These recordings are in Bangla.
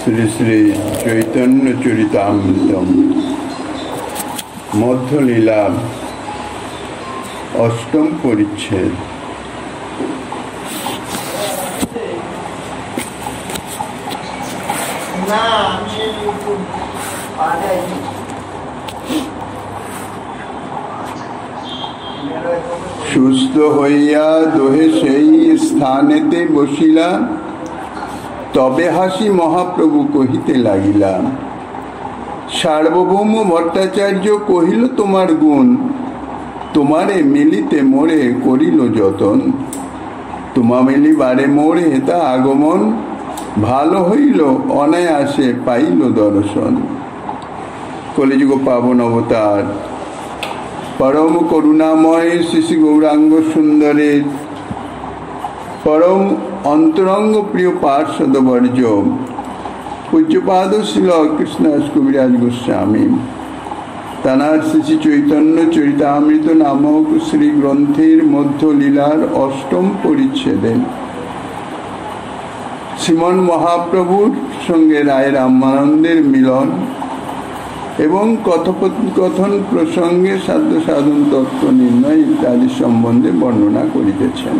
শ্রী শ্রী চৈতন্য চরিতামৃতম মধ্যলীলা অষ্টম পরিচ্ছেদ। সুস্থ হইয়া দোহে সেই স্থানেতে বসিলা, তবে হাসি মহাপ্রভু কহিতে লাগিলা। সার্বভৌম ভট্টাচার্য কহিল তোমার গুণ, তোমারে মিলিতে মোরে করিল যতন। তোমা মিলিবারে মোরে হেতা আগমন, ভালো হইল অনায়াসে পাইল দর্শন। কলিযুগ পাবন অবতার পরম করুণাময় শ্রী গৌরাঙ্গ সুন্দরের পরম অন্তরঙ্গ প্রিয় পার্ষদ বর্জ পূজ্যপাদ শ্রীল কৃষ্ণদাস কবিরাজ গোস্বামী তানার শ্রী চৈতন্য চরিতামৃত নামক শ্রী গ্রন্থের মধ্যলীলার অষ্টম পরিচ্ছেদে শ্রীমন মহাপ্রভুর সঙ্গে রায় রামানন্দের মিলন এবং কথোপকথন প্রসঙ্গে সাধ্য সাধন তত্ত্ব নির্ণয় ইত্যাদি সম্বন্ধে বর্ণনা করিতেছেন।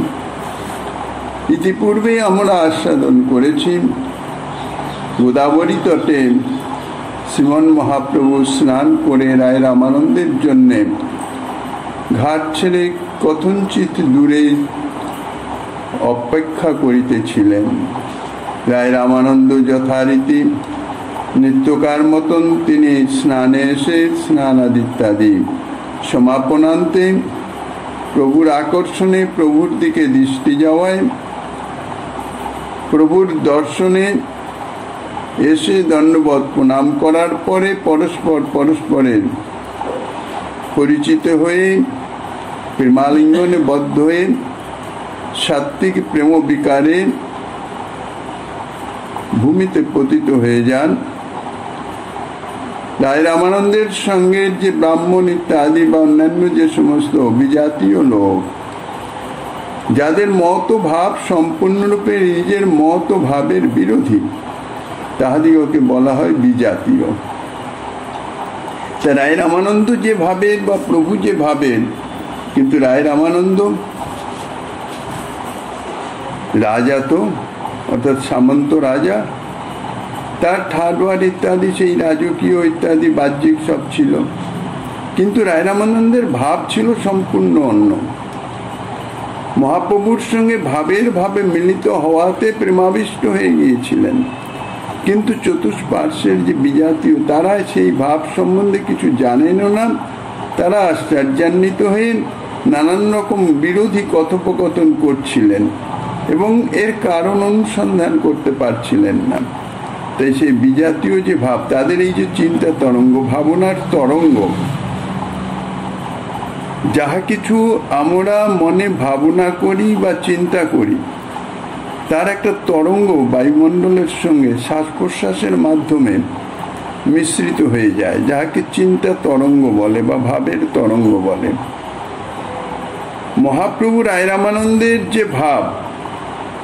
ইতিপূর্বে আমরা আস্বাদন করেছি গোদাবরী তটে শ্রীমন মহাপ্রভু স্নান করে রায় রামানন্দের জন্য ঘাট ছেড়ে কথঞ্চিত দূরে অপেক্ষা করিতেছিলেন। রায় রামানন্দ যথারীতি নিত্যকার মতন তিনি স্নানে এসে স্নানাদি ইত্যাদি সমাপনান্তে প্রভুর আকর্ষণে প্রভুর দিকে দৃষ্টি যাওয়ায় প্রভুর দর্শনে এসে দণ্ডবৎ প্রণাম করার পরে পরস্পরের পরিচিত হয়ে প্রেমালিঙ্গনে বদ্ধ হয়ে সাত্ত্বিক প্রেম বিকারে ভূমিতে পতিত হয়ে যান। রায় রামানন্দের সঙ্গে যে ব্রাহ্মণ ইত্যাদি বা অন্যান্য যে সমস্ত বিজাতীয় লোক যাদের মত ভাব সম্পূর্ণরূপে নিজের মত ভাবের বিরোধী, তাহাদিগকে বলা হয় বিজাতীয়। রায় রামানন্দ যে ভাবেন বা প্রভু যে ভাবেন, কিন্তু রায় রামানন্দ রাজা তো, অর্থাৎ সামন্ত রাজা, তার ঠাটবাট ইত্যাদি সেই রাজকীয় ইত্যাদি বাহ্যিক সব ছিল, কিন্তু রায় রামানন্দের ভাব ছিল সম্পূর্ণ অন্য। মহাপ্রভুর সঙ্গে ভাবে মিলিত হওয়াতে প্রেমাবিষ্ট হয়ে গিয়েছিলেন, কিন্তু চতুষ্পার্শ্বের যে বিজাতীয় তারা সেই ভাব সম্বন্ধে কিছু জানেনও না। তারা আশ্চর্যান্বিত হয়ে নানান রকম বিরোধী কথোপকথন করছিলেন এবং এর কারণ অনুসন্ধান করতে পারছিলেন না। তাই সেই বিজাতীয় যে ভাব, তাদের এই যে চিন্তা তরঙ্গ, ভাবনার তরঙ্গ, যাহা কিছু আমরা মনে ভাবনা করি বা চিন্তা করি, তার একটা তরঙ্গ বায়ুমণ্ডলের সঙ্গে শ্বাস প্রশ্বাসের মাধ্যমে মিশ্রিত হয়ে যায়, যাহাকে চিন্তা তরঙ্গ বলে বা ভাবের তরঙ্গ বলে। মহাপ্রভু রায় রামানন্দের যে ভাব,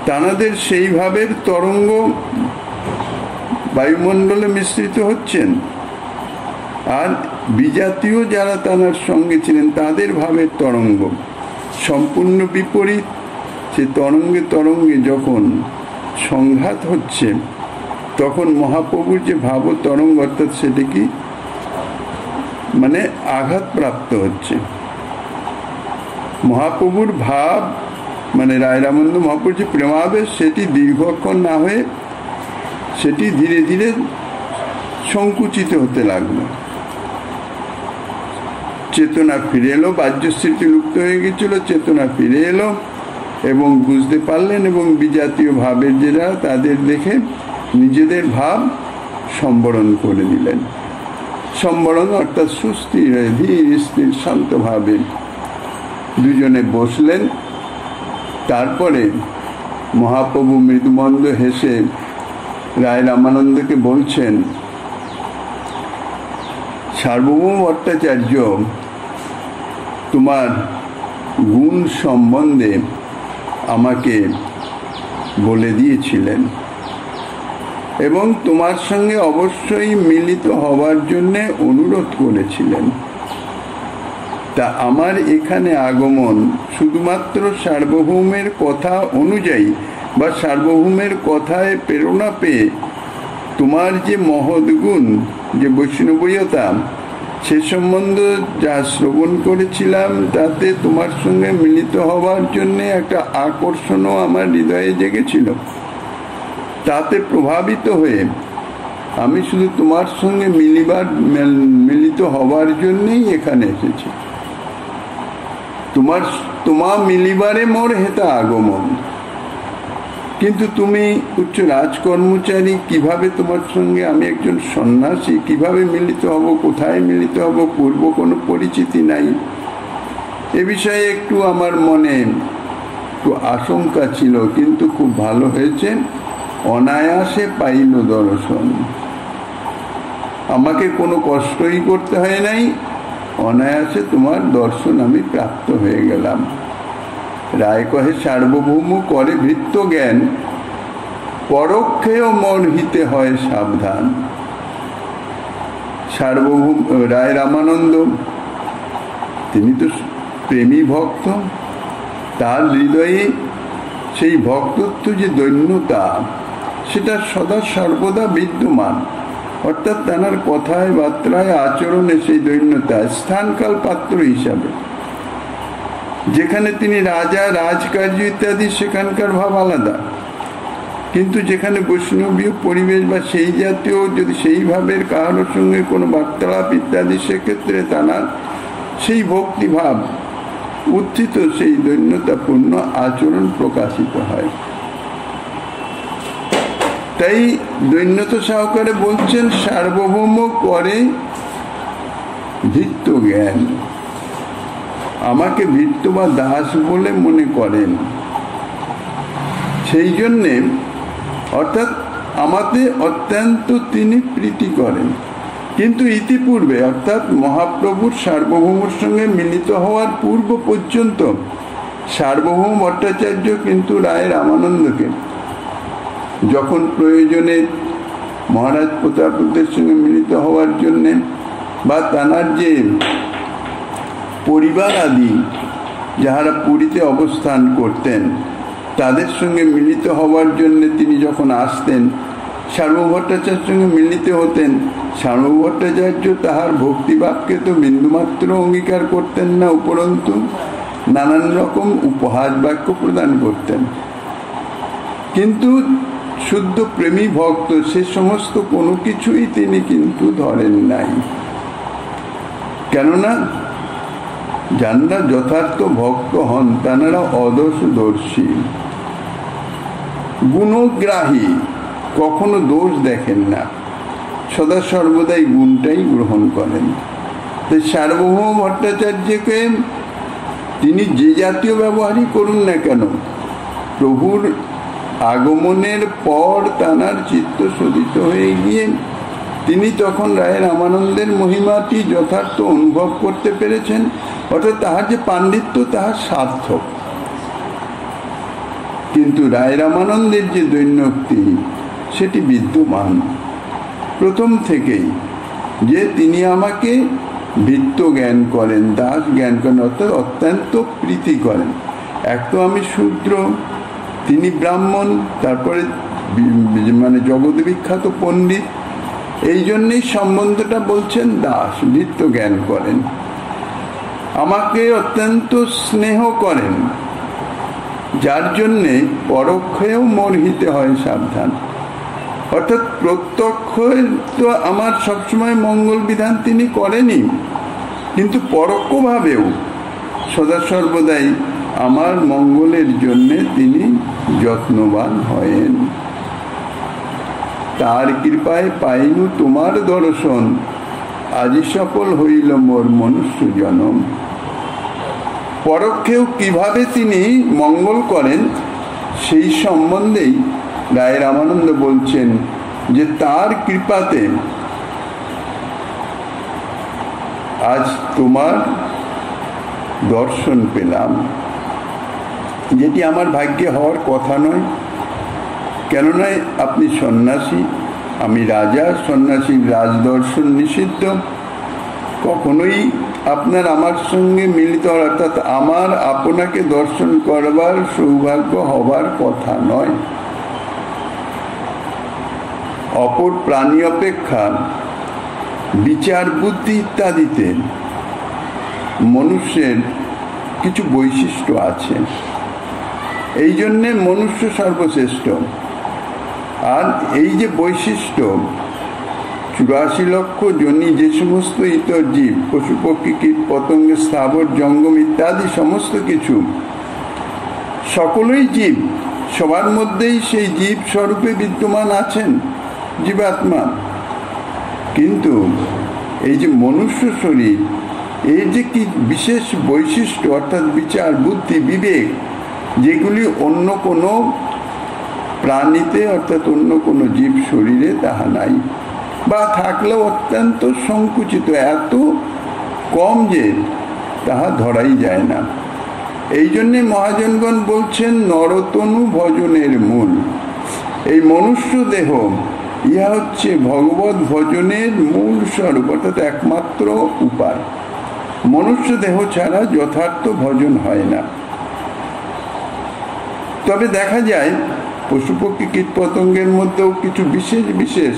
তানাদের সেই ভাবের তরঙ্গ বায়ুমণ্ডলে মিশ্রিত হচ্ছেন, আর বিজাতীয় যারা তানার সঙ্গে ছিলেন তাদের ভাবের তরঙ্গ সম্পূর্ণ বিপরীত। সে তরঙ্গে যখন সংঘাত হচ্ছে, তখন মহাপ্রভুর যে ভাব তরঙ্গ, অর্থাৎ সেটা কি মানে আঘাতপ্রাপ্ত হচ্ছে। মহাপ্রভুর ভাব মানে রায় রামানন্দ মহাপ্রভুর যে প্রেমাবেশ, সেটি দীর্ঘক্ষণ না হয়ে সেটি ধীরে ধীরে সংকুচিত হতে লাগলো। চেতনা ফিরে এলো, বাহ্যস্মৃতি লুপ্ত হয়ে গেছিল, চেতনা ফিরে এলো এবং বুঝতে পারলেন, এবং বিজাতীয় ভাবের যারা তাদের দেখে নিজেদের ভাব সম্বরণ করে দিলেন। সম্বরণ অর্থাৎ সুস্থির হয়ে ধীর স্থির শান্তভাবে দুজনে বসলেন। তারপরে মহাপ্রভু মৃদুমন্দ হেসে রায় রামানন্দকে বলছেন, সার্বভৌম ভট্টাচার্য তোমার গুণ সম্বন্ধে আমাকে বলে দিয়েছিলেন। এবং তোমার সঙ্গে অবশ্যই মিলিত হওয়ার জন্য অনুরোধ করেছিলেন। তা আমার এখানে আগমন শুধুমাত্র সার্বভৌমের কথা অনুযায়ী বা সার্বভৌমের কথায় প্রেরণা পেয়ে তোমার যে মহৎ গুণ, যে বৈষ্ণবীয়তা, সে সম্বন্ধে যা শ্রবণ করেছিলাম তাতে তোমার সঙ্গে মিলিত হওয়ার জন্য একটা আকর্ষণও আমার হৃদয়ে জেগেছিল। তাতে প্রভাবিত হয়ে আমি শুধু তোমার সঙ্গে মিলিত হওয়ার জন্যই এখানে এসেছি। তোমার মিলিবারে মোর হেতা আগমন। কিন্তু তুমি উচ্চ রাজকর্মচারী, কিভাবে তোমার সঙ্গে আমি একজন সন্ন্যাসী কিভাবে মিলিত হব, কোথায় মিলিত হব, পূর্ব কোনো পরিচিতি নাই। এ বিষয়ে একটু আমার মনে একটু আশঙ্কা ছিল, কিন্তু খুব ভালো হয়েছে, অনায়াসে পাইল দর্শন। আমাকে কোনো কষ্টই করতে হয় নাই, অনায়াসে তোমার দর্শন আমি প্রাপ্ত হয়ে গেলাম। রায় কহে সার্বভৌম করে ভৃত্য জ্ঞান, পরোক্ষেও মন হিতে হয় সাবধান। সার্বভৌম রায় রামানন্দ তিনি তো প্রেমী ভক্ত, তার হৃদয়ে সেই ভক্তত্ব যে দৈন্যতা সেটা সদা সর্বদা বিদ্যমান। অর্থাৎ তাঁর কথায় বার্তায় আচরণে সেই দৈন্যতা স্থানকাল পাত্র হিসাবে। যেখানে তিনি রাজা, রাজকার্য ইত্যাদি সেখানকার ভাব আলাদা, কিন্তু যেখানে বৈষ্ণবীয় পরিবেশ বা সেই জাতীয় যদি সেই ভাবের কারোর সঙ্গে কোনো বার্তালাপ ইত্যাদি, সেক্ষেত্রে তাঁর সেই ভক্তিভাব উত্থিত সেই দৈন্যতাপূর্ণ আচরণ প্রকাশিত হয়। তাই দৈন্যতা সহকারে বলছেন সার্বভৌম করে ভৃত্য জ্ঞান। আমাকে ভৃত্য বা দাস বলে মনে করেন, সেই জন্যে অর্থাৎ আমাকে অত্যন্ত তিনি প্রীতি করেন। কিন্তু ইতিপূর্বে অর্থাৎ মহাপ্রভুর সার্বভৌমের সঙ্গে মিলিত হওয়ার পূর্ব পর্যন্ত সার্বভৌম ভট্টাচার্য কিন্তু রায় রামানন্দকে যখন প্রয়োজনে মহারাজ প্রতাপদের সঙ্গে মিলিত হওয়ার জন্যে বা তাঁর যে পরিবার আদি যাহারা পুরীতে অবস্থান করতেন তাদের সঙ্গে মিলিত হওয়ার জন্য তিনি যখন আসতেন, সার্বভৌম ভট্টাচার্যের সঙ্গে মিলিত হতেন। সার্বভৌম ভট্টাচার্য তাহার ভক্তিভাবকে তো বিন্দুমাত্র অঙ্গীকার করতেন না, উপরন্তু নানান রকম উপহার বাক্য প্রদান করতেন। কিন্তু শুদ্ধ প্রেমী ভক্ত সে সমস্ত কোনো কিছুই তিনি কিন্তু ধরেন নাই। কেননা যারা যথার্থ ভক্ত হন তাঁরা অদোষদর্শী, গুণগ্রাহী, কখনো দোষ দেখেন না, সদা সর্বদাই গুণটাই গ্রহণ করেন। তাই সার্বভৌম ভট্টাচার্যকে তিনি যে জাতীয় ব্যবহারই করুন না কেন, প্রভুর আগমনের পর তাঁর চিত্ত শোধিত হয়ে গিয়ে তিনি তখন রায় রামানন্দের মহিমাটি যথার্থ অনুভব করতে পেরেছেন। অর্থাৎ তাহার যে পাণ্ডিত্য তাহার সার্থক। কিন্তু রায় রামানন্দের যে দৈন্যক্তি সেটি বিদ্যমান প্রথম থেকেই, যে তিনি আমাকে ভৃত্য জ্ঞান করেন, দাস জ্ঞান করেন, অর্থাৎ অত্যন্ত প্রীতি করেন। এক তো আমি শূদ্র, তিনি ব্রাহ্মণ, তারপরে মানে জগৎ বিখ্যাত পণ্ডিত, এই জন্যই সম্বন্ধটা বলছেন দাস, ভৃত্য জ্ঞান করেন, আমাকে অত্যন্ত স্নেহ করেন, যার জন্যে পরোক্ষেও মোর হিতে হয় সাবধান। অর্থাৎ প্রত্যক্ষ তো আমার সবসময় মঙ্গল বিধান তিনি করেনি, কিন্তু পরোক্ষভাবেও সদা সর্বদাই আমার মঙ্গলের জন্যে তিনি যত্নবান হয়েন। তার কৃপায় পাইনু তোমার দর্শন, আজি সফল হইল মোর মনুষ্য জনম। পরোক্ষেও কিভাবে তিনি মঙ্গল করেন সেই সম্বন্ধেই রায় রামানন্দ বলছেন যে তার কৃপাতে আজ তোমার দর্শন পেলাম, যেটি আমার ভাগ্যে হওয়ার কথা নয়। কেননা আপনি সন্ন্যাসী, আমি রাজা, সন্ন্যাসীর রাজদর্শন নিষিদ্ধ, কখনোই আপনার আমার সঙ্গে মিলিত হওয়ার অর্থাৎ আমার আপনাকে দর্শন করবার সৌভাগ্য হবার কথা নয়। অপর প্রাণী অপেক্ষা বিচার বুদ্ধি ইত্যাদিতে মনুষ্যের কিছু বৈশিষ্ট্য আছে, এই জন্যে মনুষ্য সর্বশ্রেষ্ঠ। আর এই যে বৈশিষ্ট্য, 84 লক্ষ জনি যে সমস্ত ইতর জীব, পশু পক্ষী কীট পতঙ্গ স্থাবর জঙ্গম ইত্যাদি সমস্ত কিছু, সকলেই জীব, সবার মধ্যেই সেই জীব স্বরূপে বিদ্যমান আছেন জীবাত্মা। কিন্তু এই যে মনুষ্য শরীর, এর যে কি বিশেষ বৈশিষ্ট্য অর্থাৎ বিচার বুদ্ধি বিবেক, যেগুলি অন্য কোনো প্রাণীতে অর্থাৎ অন্য কোনো জীব শরীরে তাহা নাই, বা থাকলেও অত্যন্ত সংকুচিত, এত কম যে তাহা ধরাই যায় না। এই জন্যে মহাজনগণ বলছেন নরতনু ভজনের মূল। এই মনুষ্য দেহ ইহা হচ্ছে ভগবত ভজনের মূল স্বরূপ অর্থাৎ একমাত্র উপায়। মনুষ্য দেহ ছাড়া যথার্থ ভজন হয় না। তবে দেখা যায় পশু পক্ষী কীট পতঙ্গের মধ্যেও কিছু বিশেষ বিশেষ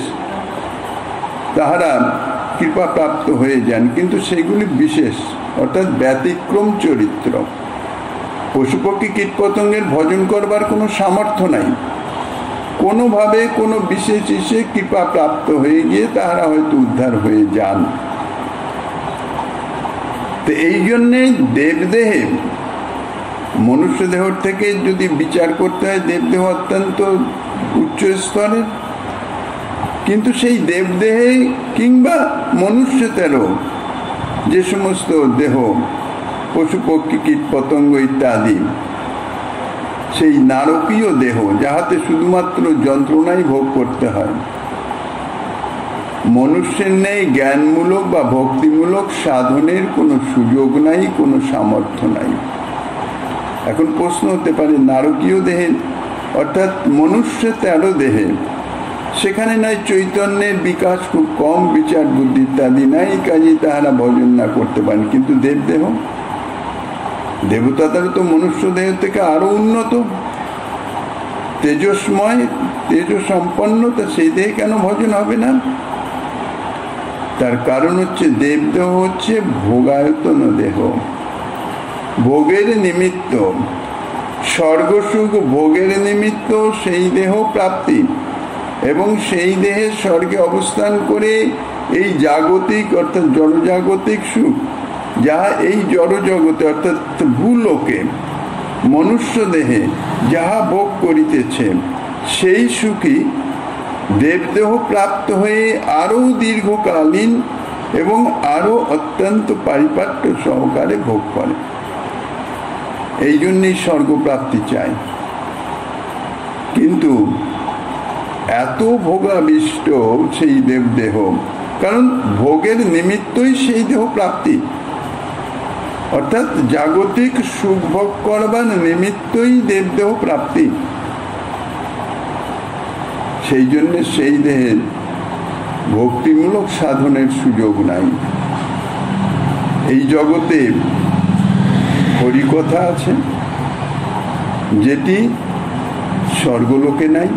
তাহারা কৃপা প্রাপ্ত হয়ে যান, কিন্তু সেগুলি বিশেষ অর্থাৎ ব্যতিক্রম চরিত্র। পশু পক্ষী কীট পতঙ্গের ভজন করবার কোনো সামর্থ্য নাই, কোনোভাবে কোনো বিশেষ এসে কৃপা প্রাপ্ত হয়ে গিয়ে তাহারা হয়তো উদ্ধার হয়ে যান। তো এই জন্যে দেবদেহে, মনুষ্য দেহ থেকে যদি বিচার করতে হয়, দেবদেহ অত্যন্ত উচ্চ স্তরের, কিন্তু সেই দেবদেহে কিংবা মনুষ্যতেরও যে সমস্ত দেহ, পশু পক্ষী কীট পতঙ্গ ইত্যাদি, সেই নারকীয় দেহ যাহাতে শুধুমাত্র যন্ত্রণাই ভোগ করতে হয়, মনুষ্যের নেই জ্ঞানমূলক বা ভক্তিমূলক সাধনের কোনো সুযোগ নাই, কোনো সামর্থ্য নাই। এখন প্রশ্ন হতে পারে, নারকীয় দেহে অর্থাৎ মনুষ্য 13 দেহে, সেখানে নয় চৈতন্যের বিকাশ খুব কম, বিচার বুদ্ধি ইত্যাদি নাই, কাজেই তাহারা ভজন না করতে পারেন। কিন্তু দেবদেহ, দেবতারা তো মনুষ্য দেহ থেকে আরো উন্নত, তেজস্ময়, তেজ সম্পন্ন, তা সেই দেহে কেন ভজন হবে না? তার কারণ হচ্ছে দেবদেহ হচ্ছে ভোগায়তন দেহ, ভোগের নিমিত্ত, স্বর্গসুখ ভোগের নিমিত্ত সেই দেহ প্রাপ্তি, এবং সেই দেহে স্বর্গে অবস্থান করে এই জাগতিক অর্থাৎ জড়জাগতিক সুখ, যাহা এই জড়জগতে অর্থাৎ ভূলোকে মনুষ্য দেহে যাহা ভোগ করিতেছে, সেই সুখী দেবদেহ প্রাপ্ত হয়ে আরো দীর্ঘকালীন এবং আরো অত্যন্ত পারিপাট্য সহকারে ভোগ করে। এই জন্যই স্বর্গপ্রাপ্তি চাই। কিন্তু এত ভোগাবিষ্ট সেই দেবদেহ, কারণ ভোগের নিমিত্তই সেই দেহ প্রাপ্তি, অর্থাৎ জাগতিক সুখ ভোগ করবার নিমিত্তই দেবদেহ প্রাপ্তি। সেই জন্য সেই দেহের ভক্তিমূলক সাধনের সুযোগ নাই। এই জগতে হরিকথা আছে, যেটি স্বর্গলোকে নাই।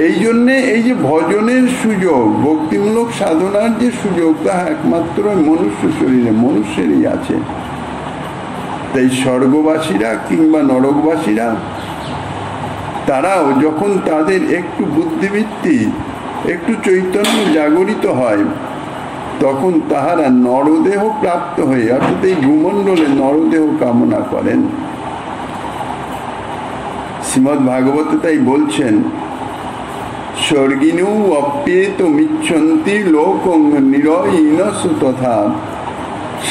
এই জন্যে এই যে ভজনের সুযোগ, ভক্তিমূলক সাধনার যে সুযোগ, তা একমাত্র মনুষ্য শরীরে, মনুষ্যেরই আছে। তাই স্বর্গবাসীরা কিংবা নরকবাসীরা, তারাও যখন তাদের একটু বুদ্ধিবৃত্তি, একটু চৈতন্য জাগরিত হয়, তখন তাহারা নরদেহ প্রাপ্ত হয়ে অর্থাৎ এই ভূমণ্ডলে নরদেহ কামনা করেন। শ্রীমদ্ ভাগবতে তাই বলছেন, স্বর্গিনু অপ্যেত মিচ্ছন্তি লোকং নিরয়িনসু তথা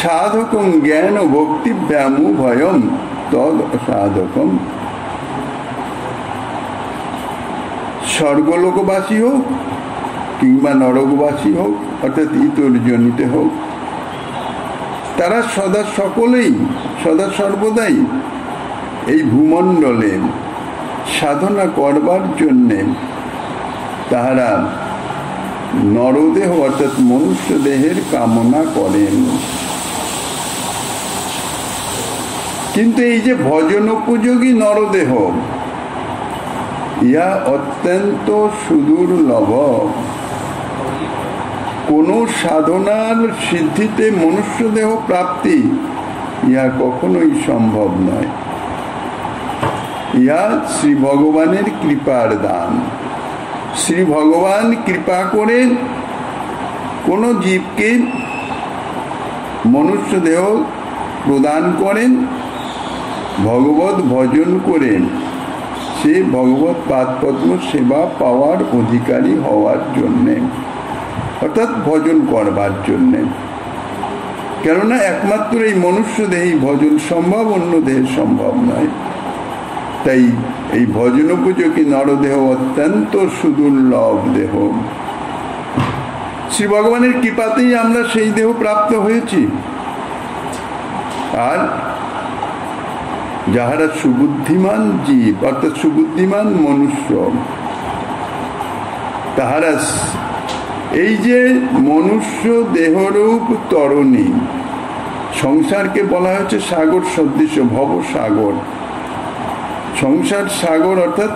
সাধকং জ্ঞান ভক্তিভ্যামু ভয়ম তদ অসাধকম। স্বর্গলোকবাসী হোক কিংবা নরকবাসী হোক অর্থাৎ ইতর জনিতে হোক, তারা সকলেই সদা সর্বদাই এই ভূমণ্ডলে সাধনা করবার জন্যে তাহারা নরদেহ অর্থাৎ মনুষ্য দেহের কামনা করেন। কিন্তু এই যে ভজন উপযোগী নরদেহ, ইহা অত্যন্ত সুদুর্লভ। কোন সাধনার সিদ্ধিতে মনুষ্য দেহ প্রাপ্তি ইহা কখনোই সম্ভব নয়। ইহা শ্রী ভগবানের কৃপার দান। শ্রী ভগবান কৃপা করে কোন জীবকে মনুষ্য দেহ প্রদান করেন, ভগবত ভজন করেন, সে ভগবত পাদপদ্ম সেবা পাওয়ার অধিকারী হওয়ার জন্যে, অর্থাৎ ভজন করবার জন্যে। কেননা একমাত্র এই মনুষ্য দেহেই ভজন সম্ভব, অন্য দেহে সম্ভব নয়। তাই এই ভজন উপযোগী নরদেহ অত্যন্ত সুদুর্লভ দেহ। শ্রী ভগবানের কৃপাতেই আমরা সেই দেহ প্রাপ্ত হয়েছি। আর যাহারা সুবুদ্ধিমান জীব অর্থাৎ সুবুদ্ধিমান মনুষ্য, তাহারা এই যে মনুষ্য দেহরূপ তরণী, সংসারকে বলা হয়েছে সাগর সদৃশ, ভবসাগর। সংসার সাগর অর্থাৎ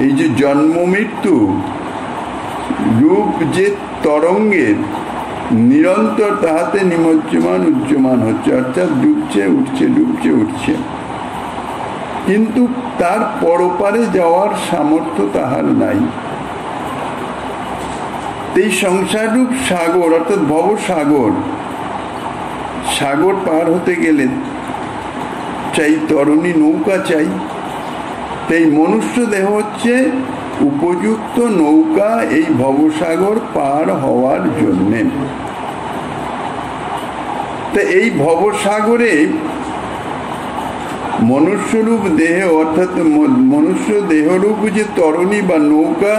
এই যে জন্ম মৃত্যু রূপ যে তরঙ্গের নিরন্তর তাহাতে নিমজ্জমান উজ্জমান হচ্ছে, অর্থাৎ ডুবছে উঠছে, ডুবছে উঠছে, কিন্তু তার পরপারে যাওয়ার সামর্থ্য তাহার নাই। এই সংসাররূপ সাগর অর্থাৎ ভবসাগর, সাগর পার হতে গেলে চাই তরুণী নৌকা চাই। এই মনুষ্য দেহ হচ্ছে উপযুক্ত নৌকা এই ভবসাগর পার হওয়ার জন্যে। তা এই ভবসাগরে মনুষ্যরূপ দেহ অর্থাৎ মনুষ্য দেহরূপ যে তরণী বা নৌকা,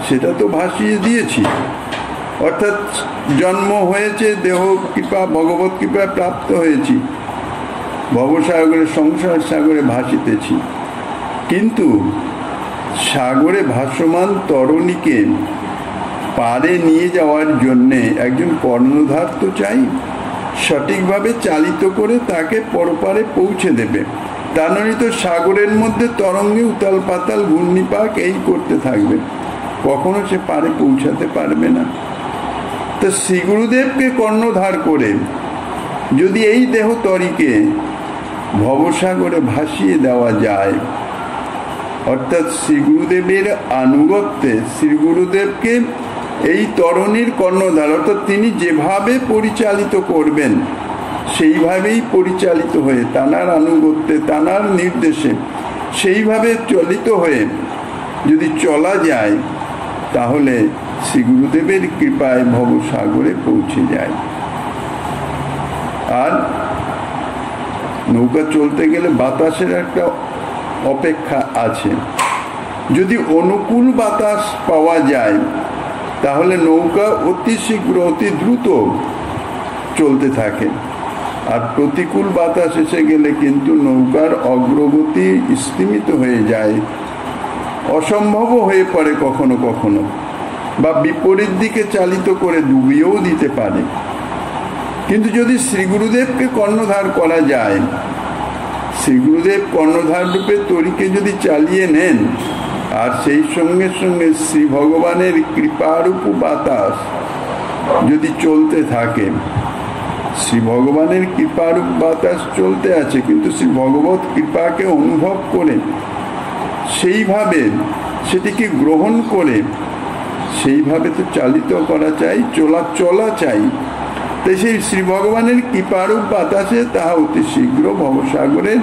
সেটা তো ভাসিয়ে দিয়েছি। অর্থাৎ জন্ম হয়েছে, দেহ কৃপা ভগবত কৃপা প্রাপ্ত হয়েছি, ভবসাগরে সংসার সাগরে ভাসিতেছি। কিন্তু সাগরে ভাসমান তরণীকে পারে নিয়ে যাওয়ার জন্যে একজন কর্ণধার তো চাই, সঠিকভাবে চালিত করে তাকে পরপারে পৌঁছে দেবে। তা নয় তো সাগরের মধ্যে তরঙ্গে উতাল পাতাল ঘূর্ণিপাক এই করতে থাকবে, কখনো সে পারে পৌঁছাতে পারবে না। তো শ্রী গুরুদেবকে কর্ণধার করে যদি এই দেহ তরিকে ভবসাগরে ভাসিয়ে দেওয়া যায়, অর্থাৎ শ্রী গুরুদেবের আনুগত্যে শ্রী গুরুদেবকে এই তরণীর কর্ণধার অর্থাৎ তিনি যেভাবে পরিচালিত করবেন সেইভাবেই পরিচালিত হয়ে, তানার আনুগত্যে তানার নির্দেশে সেইভাবে চলিত হয়ে যদি চলা যায়, তাহলে শ্রী গুরুদেবের কৃপায় ভবসাগরে পৌঁছে যায়। আর নৌকা চলতে গেলে বাতাসের একটা অপেক্ষা আছে। যদি অনুকূল বাতাস পাওয়া যায় তাহলে নৌকা অতি শীঘ্র অতি দ্রুত চলতে থাকে, আর প্রতিকূল বাতাস এসে গেলে কিন্তু নৌকার অগ্রগতি স্তিমিত হয়ে যায়, অসম্ভব হয়ে পড়ে কখনো কখনো, বা বিপরীত দিকে চালিত করে ডুবিয়েও দিতে পারে। কিন্তু যদি শ্রী গুরুদেবকে কর্ণধার করা যায়, শ্রী গুরুদেব কর্ণধার রূপে তরিকে যদি চালিয়ে নেন, আর সেই সঙ্গে সঙ্গে শ্রী ভগবানের কৃপারূপ বাতাস যদি চলতে থাকে, শ্রী ভগবানের কৃপারূপ বাতাস চলতে আছে, কিন্তু শ্রী ভগবত কৃপাকে অনুভব করে সেইভাবে সেটিকে গ্রহণ করে সেইভাবে তো চালিত করা চাই, চলা চাই। তাই সেই শ্রী ভগবানের কৃপারূপ বাতাসে তাহা অতি শীঘ্র ভবসাগরের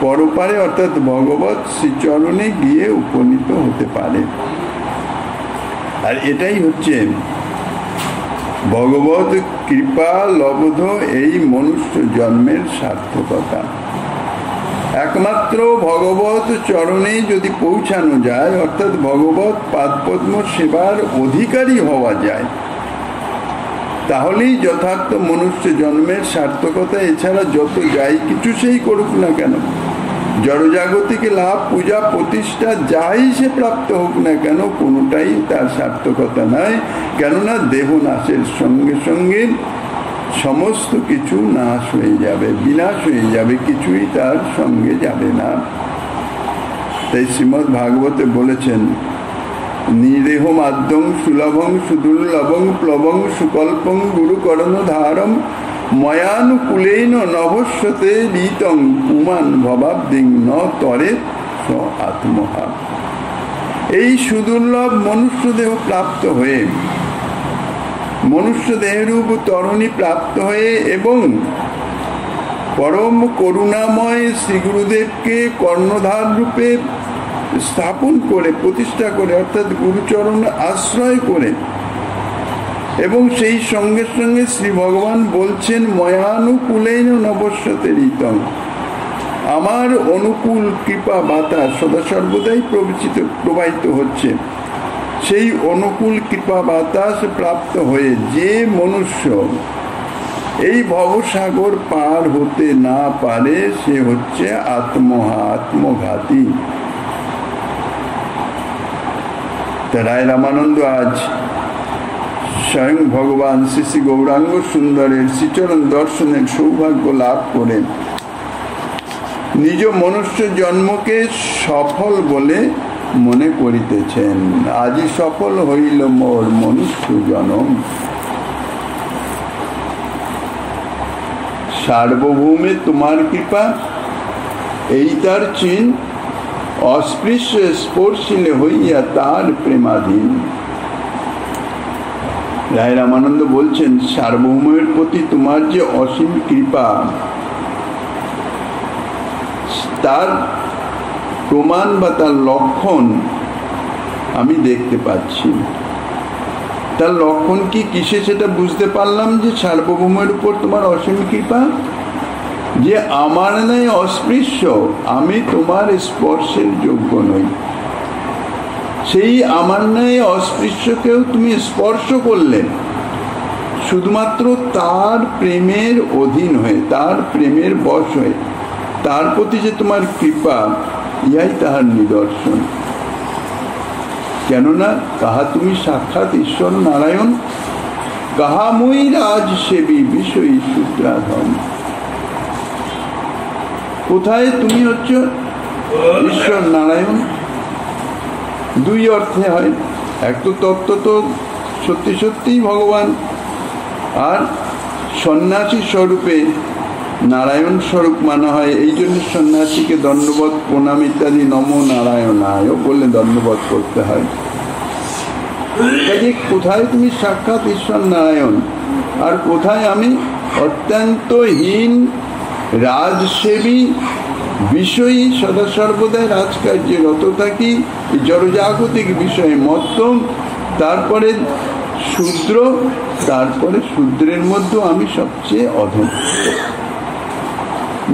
পরপারে অর্থাৎ ভগবত শ্রীচরণে গিয়ে উপনীত হতে পারে। আর এটাই হচ্ছে ভগবত কৃপা লব্ধ এই মনুষ্য জন্মের সার্থকতা। একমাত্র ভগবত চরণে যদি পৌঁছানো যায়, অর্থাৎ ভগবত পাদপদ্ম সেবার অধিকারী হওয়া যায়, তাহলেই যথার্থ মনুষ্য জন্মের সার্থকতা। এছাড়া যত যাই কিছু সেই করুক না কেন, জড়জাগতিক লাভ, পূজা, প্রতিষ্ঠা যাই সে প্রাপ্ত হোক না কেন, কোনোটাই তার সার্থকতা নয়। কেননা দেহ নাশের সঙ্গে সঙ্গে সমস্ত কিছু নাশ হয়ে যাবে, বিনাশ হয়ে যাবে, কিছুই তার সঙ্গে যাবে না। তাই শ্রীমদ্ ভাগবতে বলেছেন, নিদেহ মাদ্যং সুলভং সুদুর্লভং প্লবং সুকল্পং গুরুকরণ ধারম ময়ানুকূলেন নভস্যতে রীতং পুমান ভবাব্দিং ন তরে স আত্মহা। এই সুদুর্লভ মনুষ্য দেহ প্রাপ্ত হয়ে, মনুষ্য দেহরূপ তরণী প্রাপ্ত হয়ে এবং পরম করুণাময় শ্রী গুরুদেবকে কর্ণধার রূপে স্থাপন করে, প্রতিষ্ঠা করে, অর্থাৎ গুরুচরণ আশ্রয় করে, এবং সেই সঙ্গে সঙ্গে শ্রী ভগবান বলছেন ময়ানুকূলেন নভস্যতে রীতং, আমার অনুকূল কৃপা বাতাস সদা সর্বদাই প্রবাহিত হচ্ছে। সেই অনুকূল কৃপা বাতাস প্রাপ্ত হয়ে যে মনুষ্য এই ভবসাগর পার হতে না পারে, সে হচ্ছে আত্মঘাতী। রায় রামানন্দ আজ স্বয়ং ভগবান শ্রী শ্রী গৌরাঙ্গ সুন্দরের শ্রীচরণ দর্শনের সৌভাগ্য লাভ করে নিজ মনুষ্য জন্মকে সফল বলে মনে করিতেছেন। আজি সফল হইল মোর মনুষ্য জন্ম। সার্বভৌমে তোমার কৃপা এই তার চিন, অস্পৃশ্য স্পর্শিলে হইয়া তার প্রেমাধীন। রায় রামানন্দ বলছেন, সার্বভৌমের প্রতি তোমার যে অসীম কৃপা, তার প্রমাণ বা তার লক্ষণ আমি দেখতে পাচ্ছি। তার লক্ষণ কি, কিসে সেটা বুঝতে পারলাম যে সার্বভৌমের উপর তোমার অসীম কৃপা, যে আমার ন্যায় অস্পৃশ্য, আমি তোমার স্পর্শের যোগ্য নই। সেই আমার ন্যায় অস্পৃশ্যকেও তুমি স্পর্শ করলে শুধুমাত্র তার প্রেমের অধীন হয়ে, তার প্রেমের বশ হয়ে। তার প্রতি যে তোমার কৃপা, ইহাই তাহার নিদর্শন। কেননা কাহা তুমি সাক্ষাৎ ঈশ্বর নারায়ণ, কাহা মই রাজ সেবী বিষয়ী শূদ্রাধন। কোথায় তুমি হচ্ছ ঈশ্বর নারায়ণ? দুই অর্থে হয়। এক তো তত্ত্ব তো সত্যি সত্যিই ভগবান, আর সন্ন্যাসী স্বরূপে নারায়ণ স্বরূপ মানা হয়। এই জন্য সন্ন্যাসীকে দণ্ডবোধ প্রণাম ইত্যাদি নমো নারায়ণায় বলে দণ্ডবোধ করতে হয়। কাজে কোথায় তুমি সাক্ষাৎ ঈশ্বর নারায়ণ, আর কোথায় আমি অত্যন্ত হীন রাজসেবী বিষয়ী, সদা সর্বদাই রাজকার্যে রত থাকি, জড়জাগতিক বিষয়ে মত্ত, তারপরে শূদ্র, তারপরে শূদ্রের মধ্যে আমি সবচেয়ে অধম।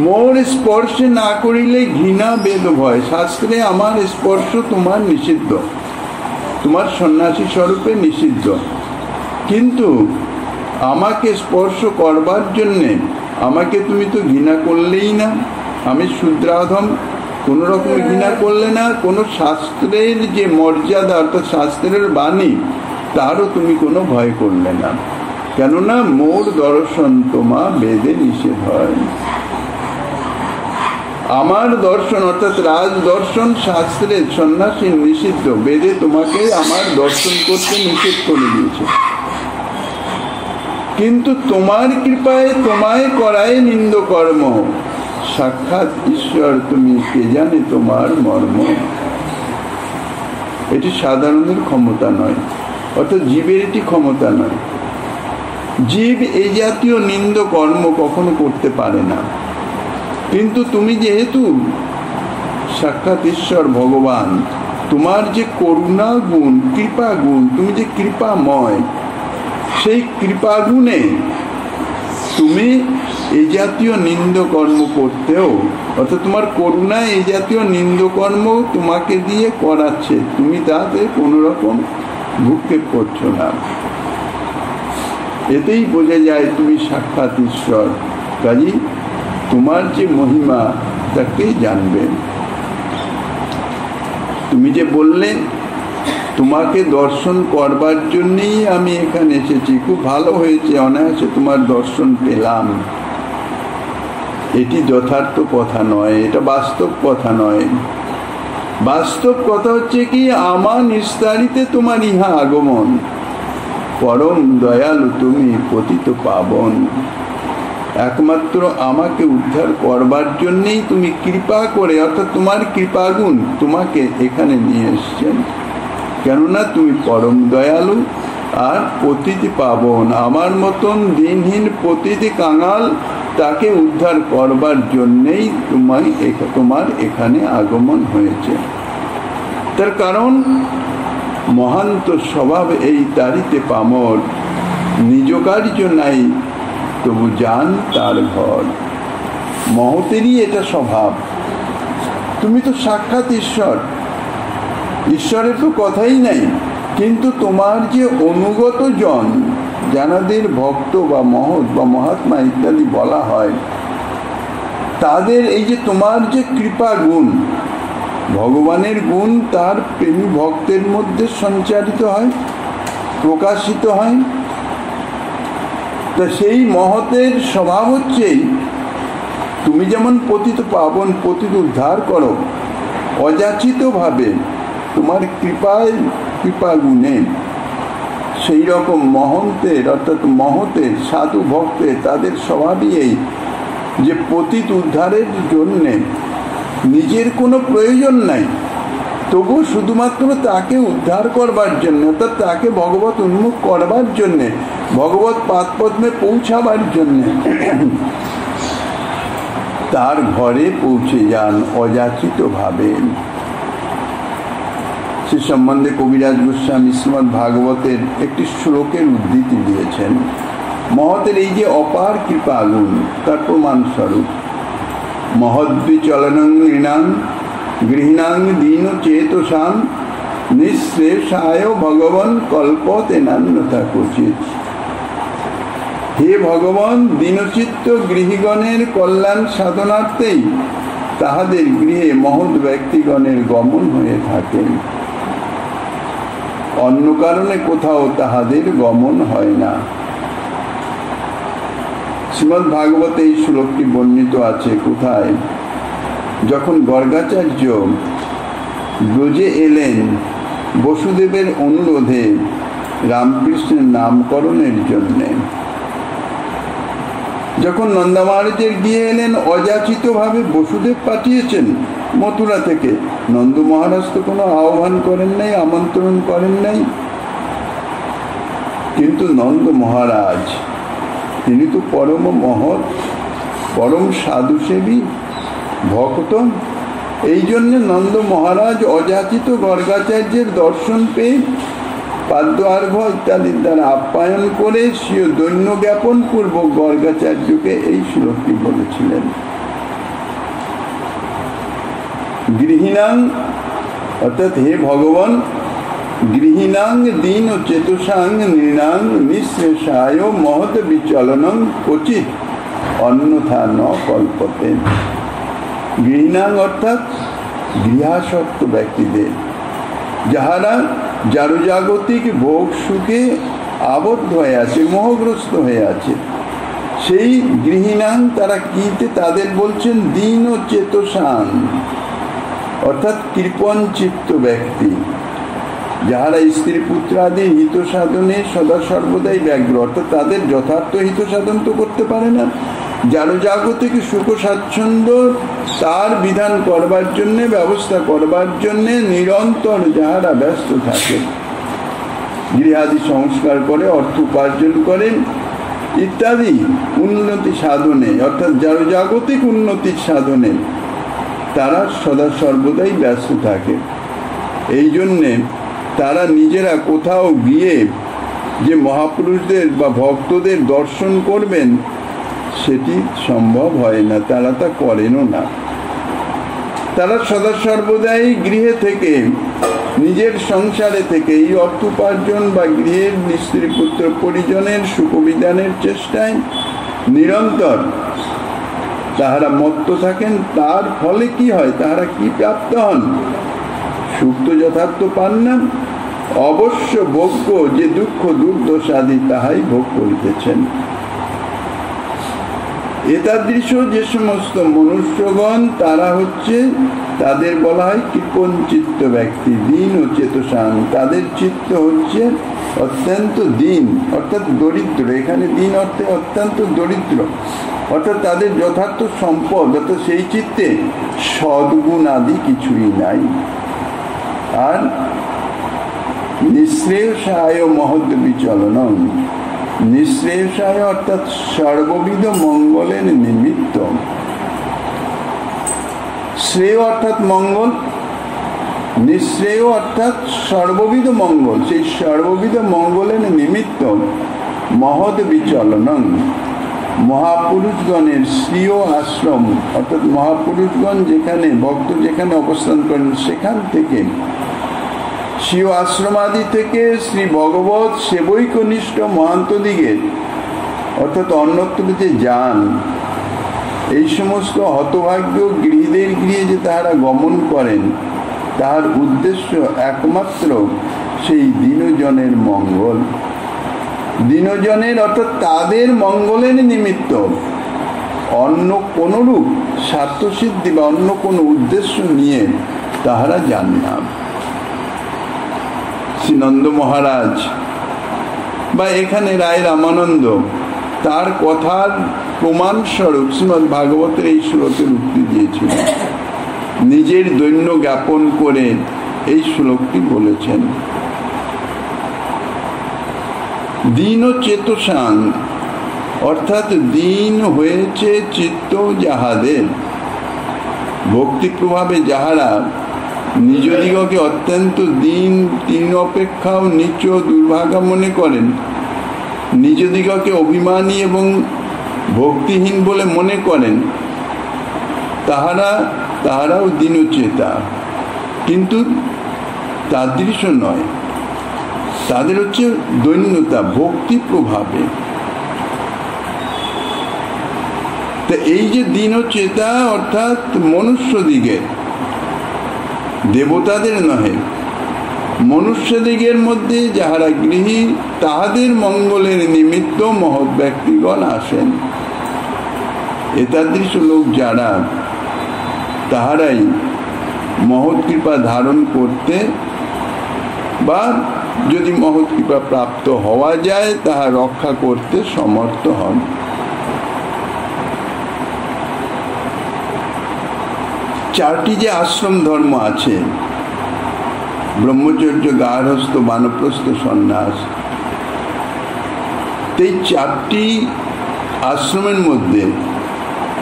মোর স্পর্শে না করিলে ঘৃণা বেদ ভয়। শাস্ত্রে আমার স্পর্শ তোমার নিষিদ্ধ, তোমার সন্ন্যাসী স্বরূপে নিষিদ্ধ। কিন্তু আমাকে স্পর্শ করবার জন্যে আমাকে তুমি তো ঘৃণা করলেই না। আমি শূদ্রাধম, কোনো রকম ঘৃণা করলে না। কোনো শাস্ত্রের যে মর্যাদা, অর্থাৎ শাস্ত্রের বাণী, তারও তুমি কোনো ভয় করলে না। কেননা মোর দর্শন তোমা বেদে নিষেধ হয়। আমার দর্শন অর্থাৎ রাজ দর্শন শাস্ত্রে সন্ন্যাসী নিষিদ্ধ, বেদে তোমাকে আমার দর্শন করতে নিষেধ করে দিয়েছে। কিন্তু তোমার কৃপায় তোমায় করায় নিন্দ কর্ম, সাক্ষাৎ ঈশ্বর তুমি কে জানে তোমার মর্ম। এটি সাধারণের ক্ষমতা নয়, অর্থাৎ জীবের এটি ক্ষমতা নয়। জীব এই জাতীয় নিন্দ কর্ম কখনো করতে পারে না। কিন্তু তুমি যেহেতু সাক্ষাৎ ঈশ্বর ভগবান, তোমার যে করুণা গুণ, কৃপা গুণ, তুমি যে কৃপাময়, সেই কৃপা গুণে তুমি এই জাতীয় নিন্দ কর্ম করতেও, অর্থাৎ তোমার করুণায় এই জাতীয় নিন্দ কর্ম তোমাকে দিয়ে করাচ্ছে, তুমি তাতে কোনো রকম ভূক্ষেপ করছো না। এতেই বোঝা যায় তুমি সাক্ষাৎ ঈশ্বর। কাজী তোমার যে মহিমা, তাকেই জানবে। তুমি যে বললে তোমাকে দর্শন করবার জন্যই আমি এখানে এসেছি, খুব ভালো হয়েছে, অনায়াসে তোমার দর্শন পেলাম, এটি যথার্থ কথা নয়, এটা বাস্তব কথা নয়। বাস্তব কথা হচ্ছে কি, আমার নিস্তারিতে তোমার ইহা আগমন, পরম দয়ালু তুমি পতিত পাবন। একমাত্র আমাকে উদ্ধার করবার জন্যই তুমি কৃপা করে, অর্থাৎ তোমার কৃপাগুণ তোমাকে এখানে নিয়ে এসছেন, কেননা তুমি পরম দয়ালু আর পতিতি পাবন। আমার মতন দিনহীন পতিতি কাঙাল, তাকে উদ্ধার করবার জন্যেই তোমার এখানে আগমন হয়েছে। তার কারণ মহান্ত স্বভাব এই তারিতে পামর, নিজ কার্য নাই তবু যান তার ঘর। মহতেরই এটা স্বভাব। তুমি তো সাক্ষাৎ ঈশ্বর, ঈশ্বরের তো কথাই নাই, কিন্তু তোমার যে অনুগত জন, যাদের ভক্ত বা মহৎ বা মহাত্মা ইত্যাদি বলা হয়, তাদের এই যে তোমার যে কৃপা গুণ, ভগবানের গুণ তার প্রেমী ভক্তের মধ্যে সঞ্চারিত হয়, প্রকাশিত হয়। তা সেই মহতের স্বভাব হচ্ছেই, তুমি যেমন পতিত পাবন, পতিত উদ্ধার করো অযাচিত ভাবে তোমার কৃপা গুণে, সেই রকম মহন্তের অর্থাৎ মহতের সাধু ভক্তের তাদের স্বভাবই এই যে পতিত উদ্ধারের জন্যে নিজের কোনো প্রয়োজন নাই, তবু শুধুমাত্র তাকে উদ্ধার করবার জন্য, অর্থাৎ তাকে ভগবত উন্মুখ করবার জন্যে, ভগবত পাদপদ্মে পৌঁছাবার জন্যে তার ঘরে পৌঁছে যান অযাচিত ভাবে। সে সম্বন্ধে কবিরাজ গোস্বামী শ্রীমদ্ ভাগবতের একটি শ্লোকের উদ্ধৃতি দিয়েছেন। মহতের এই যে অপার কৃপা গুণ, তার প্রমাণ স্বরূপ মহদ্বিচলনং নৃণাং গৃহীণাং দীন চেতসাম নিঃশ্রেষায় ভগবান কল্পতে নান্যথা ক্বচিৎ। হে ভগবান, দীনচিত্ত গৃহীগণের কল্যাণ সাধনার্থেই তাহাদের গৃহে মহৎ ব্যক্তিগণের গমন হয়ে থাকে, অন্য কারণে কোথাও তাহাদের গমন হয় না। শ্রীমদ্ ভাগবতে এই শ্লোকটি বর্ণিত আছে কোথায়? যখন গর্গাচার্য ব্রজে এলেন বসুদেবের অনুরোধে রামকৃষ্ণের নামকরণের জন্যে, যখন নন্দা মহারাজের গিয়ে এলেন অযাচিত ভাবে, বসুদেব পাঠিয়েছেন মথুরা থেকে, নন্দ মহারাজ তো কোনো আহ্বান করেন নাই, আমন্ত্রণ করেন নাই, কিন্তু নন্দ মহারাজ তিনি তো পরম মহৎ, পরম সাধুসেবী ভক্ত। এই জন্য নন্দ মহারাজ অযাচিত গর্গাচার্যের দর্শন পেয়ে পাদ্যার্ঘ্য ইত্যাদির দ্বারা আপ্যায়ন করে স্বীয় দৈন্য জ্ঞাপন পূর্বক গর্গাচার্যকে এই শ্লোকটি বলেছিলেন। গৃহীণাং অর্থাৎ হে ভগবান, গৃহীণাং দীন চেতসাং নৃণাং নিঃশ্রেষায় মহৎ বিচলনং ক্বচিৎ অন্যথা ন কল্পতে। গৃহীণাং অর্থাৎ গৃহাসক্ত ব্যক্তিদের, যাহারা জাগতিক ভোগ সুখে আবদ্ধ হয়ে আছে, মোহগ্রস্ত হয়ে আছে, সেই গৃহীণাং তারা কিতে, তাদের বলছেন দীন ও চেতসাং অর্থাৎ কৃপণ চিত্ত ব্যক্তি, যাহারা স্ত্রী পুত্রাদি হিত সাধনে সদা সর্বদাই ব্যগ্র, অর্থাৎ তাদের যথার্থ হিত সাধন তো করতে পারে না, জাগতিক সুখ স্বাচ্ছন্দ্য তার বিধান করবার জন্য, ব্যবস্থা করবার জন্য নিরন্তর যাহারা ব্যস্ত থাকে, গৃহাদি সংস্কার করে, অর্থ উপার্জন করে ইত্যাদি উন্নতি সাধনে, অর্থাৎ জাগতিক উন্নতির সাধনে তারা সদা সর্বদাই ব্যস্ত থাকে। এই জন্যে তারা নিজেরা কোথাও গিয়ে যে মহাপুরুষদের বা ভক্তদের দর্শন করবেন সেটি সম্ভব হয় না, তারা তা করেনও না। তারা সদা সর্বদাই গৃহে থেকে, নিজের সংসারে থেকে এই অর্থ উপার্জন বা গৃহের স্ত্রী পুত্র পরিজনের সুখবিধানের চেষ্টায় নিরন্তর তাহারা মত্ত থাকেন, তার ফলে কি হয়, তাহারা কি প্রাপ্ত হন? সুখ তো যথার্থ পান না, অবশ্য ভোগ্য যে দুঃখ দুর্দশাদি তাহাই ভোগ করিতেছেন। এতাদৃশ যে সমস্ত মনুষ্যগণ, তারা হচ্ছে, তাদের বলা হয় কৃপণ চিত্ত ব্যক্তি, দীন ও চেতসান। তাদের চিত্ত হচ্ছে অত্যন্ত দীন, অর্থাৎ দরিদ্র। এখানে দীন অর্থে অত্যন্ত দরিদ্র, অর্থাৎ তাদের যথার্থ সম্পদ, অর্থাৎ সেই চিত্তে সদ্গুণ আদি কিছুই নাই। আর নিঃশ্রেয়সায় মহৎ বিচলনম, নিঃশ্রেয়সায় অর্থাৎ সর্ববিধ মঙ্গলের নিমিত্ত। শ্রেয় অর্থাৎ মঙ্গল, নিঃশ্রেয় অর্থাৎ সর্ববিধ মঙ্গল, সেই সর্ববিধ মঙ্গলের নিমিত্ত মহৎ বিচলনম, মহাপুরুষগণের শ্রীয় আশ্রম, অর্থাৎ মহাপুরুষগণ যেখানে, ভক্ত যেখানে অবস্থান করেন, সেখান থেকে স্বীয় আশ্রমাদি থেকে শ্রী ভগবৎ সেবৈকনিষ্ঠ মহান্তদিগের, অর্থাৎ অন্যত্র যে যান, এই সমস্ত হতভাগ্য গৃহীদের গৃহে যে তাহারা গমন করেন, তাহার উদ্দেশ্য একমাত্র সেই দীনজনের মঙ্গল। দীনজনের অর্থাৎ তাদের মঙ্গলের নিমিত্ত অন্য কোনরূপ স্বার্থসিদ্ধি বা অন্য কোনো উদ্দেশ্য নিয়ে তাহারা যান না। শ্রীনন্দ মহারাজ বা এখানে রায় রামানন্দ তার কথার প্রমাণস্বরূপ শ্রীমদ্ ভাগবতের এই শ্লোকের উক্তি দিয়েছিলেন, নিজের দৈন্য জ্ঞাপন করে এই শ্লোকটি বলেছেন। দীন ও চেতসাং অর্থাৎ দীন হয়েছে চিত্ত যাহাদের, ভক্তি প্রভাবে যাহারা নিজদিগকে অত্যন্ত দীন অপেক্ষাও নীচ দুর্ভাগা মনে করেন, নিজদিগকে অভিমানী এবং ভক্তিহীন বলে মনে করেন, তাহারাও দীনচেতা, কিন্তু তাদৃশ নয়। তাদের হচ্ছে দৈন্যতা ভক্তি প্রভাবে। তা এই যে দীনচেতা অর্থাৎ মনুষ্য দিগের, দেবতাদের নহে, মনুষ্যদিগের মধ্যে যাহারা গৃহী, তাহাদের মঙ্গলের নিমিত্ত মহৎ ব্যক্তিগণ আসেন। এতাদৃশ লোক যারা, তাহারাই মহৎ কৃপা ধারণ করতে বা যদি মহৎ কৃপা প্রাপ্ত হওয়া যায় তাহা রক্ষা করতে সমর্থ হন। চারটি যে আশ্রম ধর্ম আছে, ব্রহ্মচর্য, গার্হস্থ, বানপ্রস্থ, সন্ন্যাস, এই চারটি আশ্রমের মধ্যে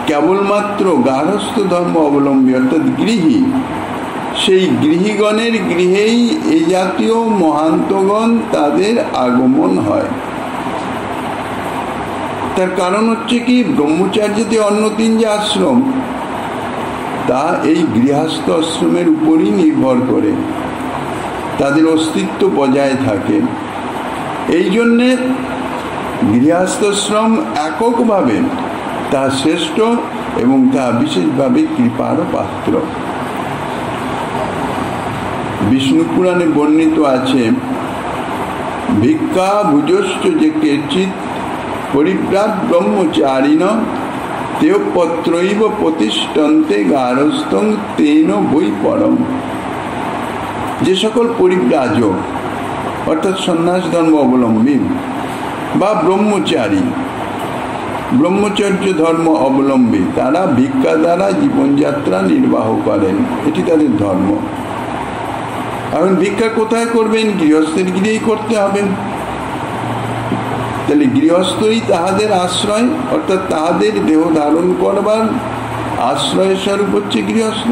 কেবলমাত্র গার্হস্থ ধর্ম অবলম্বী অর্থাৎ গৃহী, সেই গৃহীগণের গৃহেই এই জাতীয় মহান্তগণ তাদের আগমন হয়। তার কারণ হচ্ছে কি, ব্রহ্মচার্যতে অন্য তিন যে আশ্রম, তা এই গৃহস্থ আশ্রমের উপরই নির্ভর করে, তাদের অস্তিত্ব বজায় থাকে। এই জন্যে গৃহস্থাশ্রম এককভাবে তা শ্রেষ্ঠ এবং তা বিশেষভাবে কৃপার পাত্র। বিষ্ণু পুরাণে বর্ণিত আছে, ভিক্ষা ভুজশ্চ যে কেচিৎ পরিব্রাট ব্রহ্মচারিণ তেয়পত্রৈব প্রতিষ্ঠন্তে গার্হস্থং তেন বৈ পরম। যে সকল পরিব্রাজক অর্থাৎ সন্ন্যাস ধর্ম অবলম্বী বা ব্রহ্মচারী, ব্রহ্মচর্য ধর্ম অবলম্বী, তারা ভিক্ষা দ্বারা জীবনযাত্রা নির্বাহ করেন, এটি তাদের ধর্ম। এখন ভিক্ষা কোথায় করবেন? গৃহস্থের গৃহেই করতে হবে। তাহলে গৃহস্থই তাহাদের আশ্রয়, অর্থাৎ তাহাদের দেহ ধারণ করবার আশ্রয় স্বরূপ হচ্ছে গৃহস্থ।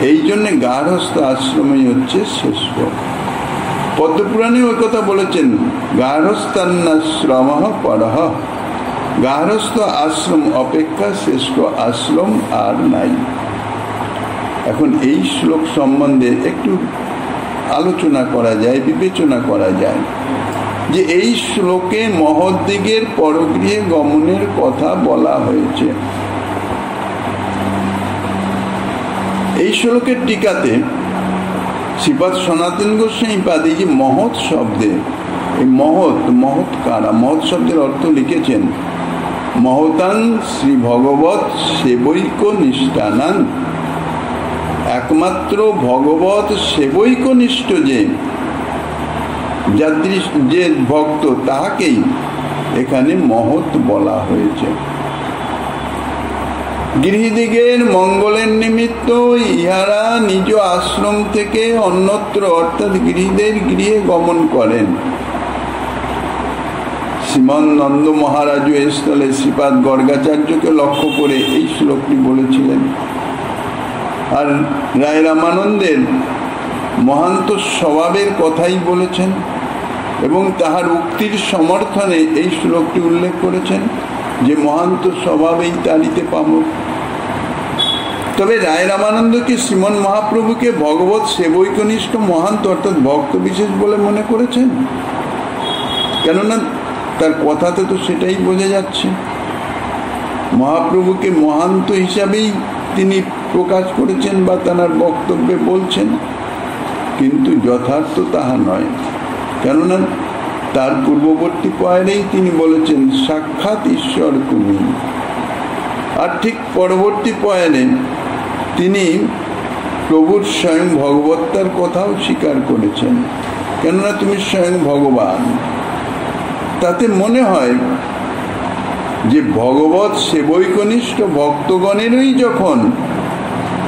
এই জন্যে গার্হস্থ আশ্রমই হচ্ছে শ্রেষ্ঠ। পদ্মপুরাণে ওই কথা বলেছেন, গার্হস্থান্নাশ্রম পরহ, গার্হস্থ আশ্রম অপেক্ষা শ্রেষ্ঠ আশ্রম আর নাই। এখন এই শ্লোক সম্বন্ধে একটু আলোচনা করা যায়, বিবেচনা করা যায় যে এই শ্লোকে মহৎদিগের পরগৃহে গমনের কথা বলা হয়েছে। এই শ্লোকের টিকাতে শ্রীপাদ সনাতন গোস্বামী পাদ এই যে মহৎ শব্দে, এই মহৎ কারা, মহৎ শব্দের অর্থ লিখেছেন মহতাং শ্রী ভগবৎ সেবৈক নিষ্ঠানাং, একমাত্র ভগবৎ সেবৈক নিষ্ঠ যে ভক্ত তাহাকেই এখানে মহৎ বলা হয়েছে। গৃহীদিগের মঙ্গলের নিমিত্ত ইহারা নিজ আশ্রম থেকে অন্যত্র অর্থাৎ গৃহীদের গৃহে গমন করেন। শ্রীমন নন্দ মহারাজ এই স্থলে শ্রীপাদ গর্গাচার্যকে লক্ষ্য করে এই শ্লোকটি বলেছিলেন। আর রায় রামানন্দের মহান্ত স্বভাবের কথাই বলেছেন এবং তাহার উক্তির সমর্থনে এই শ্লোকটি উল্লেখ করেছেন যে মহান্ত স্বভাবেই তারিতে পাব। তবে রায় রামানন্দ কি শ্রীমন মহাপ্রভুকে ভগবৎ সেবৈকনিষ্ঠ মহান্ত অর্থাৎ ভক্ত বিশেষ বলে মনে করেছেন? কেননা তার কথাতে তো সেটাই বোঝা যাচ্ছে, মহাপ্রভুকে মহান্ত হিসাবেই তিনি প্রকাশ করেছেন বা তাঁর বক্তব্যে বলছেন, কিন্তু যথার্থ তাহা নয়। কেননা তার পূর্ববর্তী পয়েরেই তিনি বলেছেন সাক্ষাৎ ঈশ্বর তুমি, আর ঠিক পরবর্তী পয়েরে তিনি প্রভুর স্বয়ং ভগবত্তার কথাও স্বীকার করেছেন, কেননা তুমি স্বয়ং ভগবান। তাতে মনে হয় যে ভগবৎ সেবৈকনিষ্ঠ ভক্তগণেরই যখন